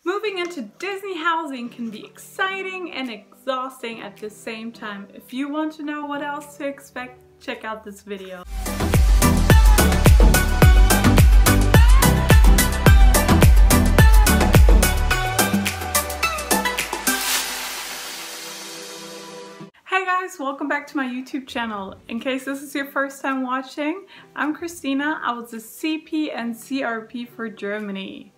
Moving into Disney housing can be exciting and exhausting at the same time. If you want to know what else to expect, check out this video. Hey guys, welcome back to my YouTube channel. In case this is your first time watching, I'm Christina. I was a CP and CRP for Germany.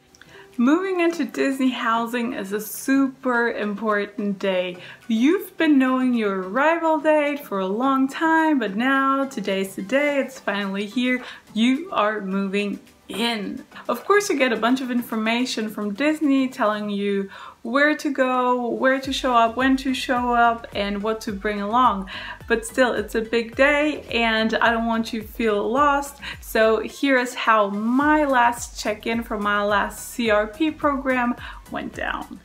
Moving into Disney housing is a super important day. You've been knowing your arrival date for a long time, but now today's the day, it's finally here. You are moving in. Of course, you get a bunch of information from Disney telling you where to go, where to show up, when to show up, and what to bring along. But still, it's a big day and I don't want you to feel lost. So here is how my last check-in for my last CRP program went down.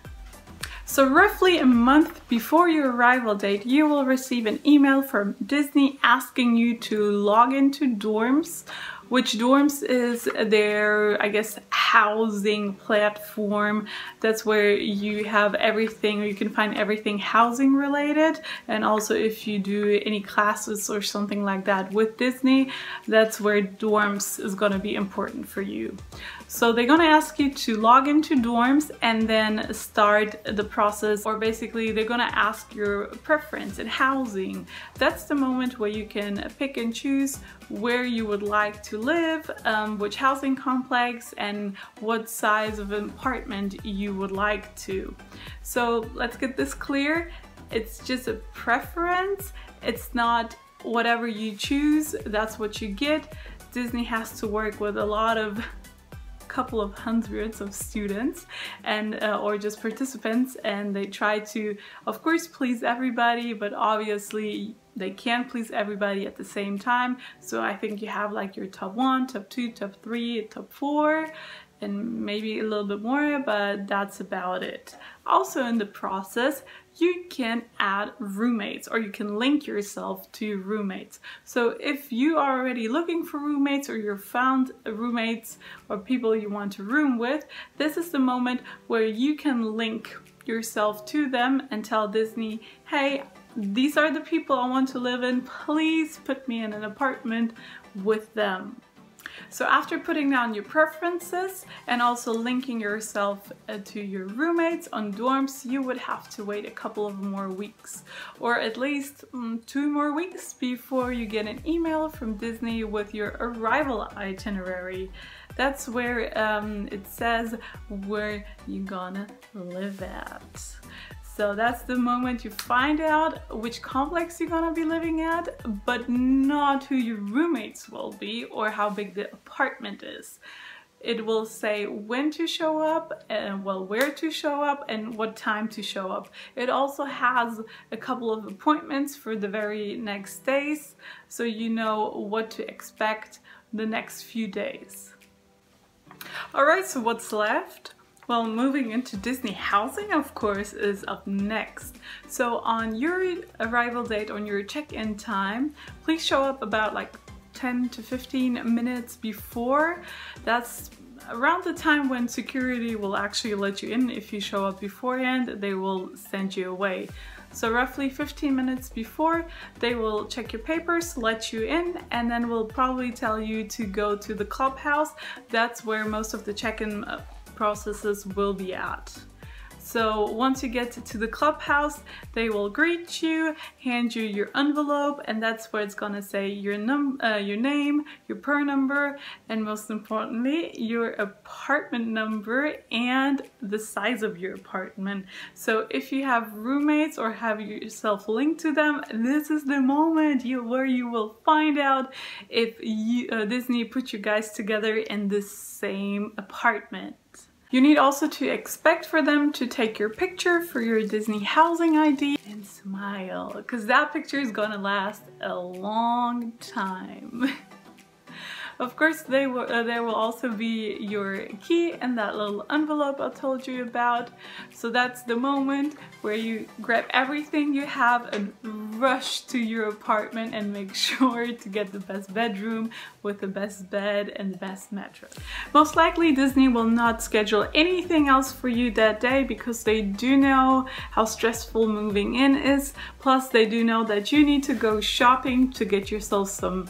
So roughly a month before your arrival date, you will receive an email from Disney asking you to log into Dorms, which Dorms is their, I guess, housing platform. That's where you have everything, or you can find everything housing related. And also if you do any classes or something like that with Disney, that's where Dorms is gonna be important for you. So they're gonna ask you to log into Dorms and then start the process, or basically they're gonna ask your preference in housing. That's the moment where you can pick and choose where you would like to live, which housing complex, and what size of apartment you would like to. So let's get this clear. It's just a preference. It's not whatever you choose, that's what you get. Disney has to work with a lot of couple of hundreds of students and or just participants, and they try to, of course, please everybody, but obviously they can't please everybody at the same time. So I think you have like your top 1, top 2, top 3, top 4, and maybe a little bit more, but that's about it. Also in the process, you can add roommates, or you can link yourself to roommates. So if you are already looking for roommates, or you've found roommates or people you want to room with, this is the moment where you can link yourself to them and tell Disney, hey, these are the people I want to live in, please put me in an apartment with them. So after putting down your preferences and also linking yourself to your roommates on Dorms, you would have to wait a couple of more weeks, or at least 2 more weeks before you get an email from Disney with your arrival itinerary. That's where it says where you're gonna live at. So that's the moment you find out which complex you're gonna be living at, but not who your roommates will be or how big the apartment is. It will say when to show up, and well, where to show up, and what time to show up. It also has a couple of appointments for the very next days, so you know what to expect the next few days. Alright, so what's left? Well, moving into Disney housing, of course, is up next. So on your arrival date, on your check-in time, please show up about like 10 to 15 minutes before. That's around the time when security will actually let you in. If you show up beforehand, they will send you away. So roughly 15 minutes before, they will check your papers, let you in, and then will probably tell you to go to the clubhouse. That's where most of the check-in processes will be at. So once you get to the clubhouse, they will greet you, hand you your envelope, and that's where it's gonna say your name, your PER number, and most importantly, your apartment number and the size of your apartment. So if you have roommates or have yourself linked to them, this is the moment where you will find out if Disney put you guys together in the same apartment. You need also to expect for them to take your picture for your Disney housing ID and smile, because that picture is gonna last a long time. Of course, there will also be your key and that little envelope I told you about. So that's the moment where you grab everything you have and rush to your apartment and make sure to get the best bedroom with the best bed and the best mattress. Most likely Disney will not schedule anything else for you that day because they do know how stressful moving in is. Plus they do know that you need to go shopping to get yourself some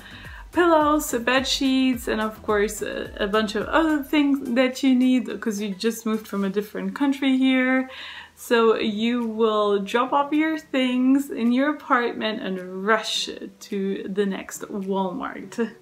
pillows, bed sheets, and of course a bunch of other things that you need because you just moved from a different country here. So you will drop off your things in your apartment and rush to the next Walmart.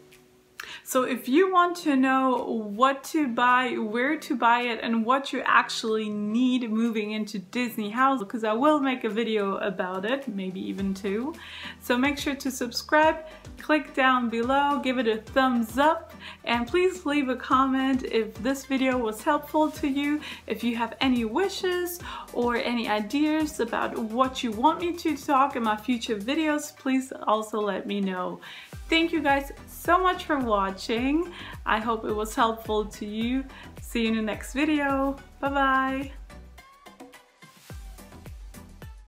So if you want to know what to buy, where to buy it, and what you actually need moving into Disney House, because I will make a video about it, maybe even two. So make sure to subscribe, click down below, give it a thumbs up, and please leave a comment if this video was helpful to you. If you have any wishes or any ideas about what you want me to talk in my future videos, please also let me know. Thank you guys so much for watching. I hope it was helpful to you. See you in the next video. Bye bye.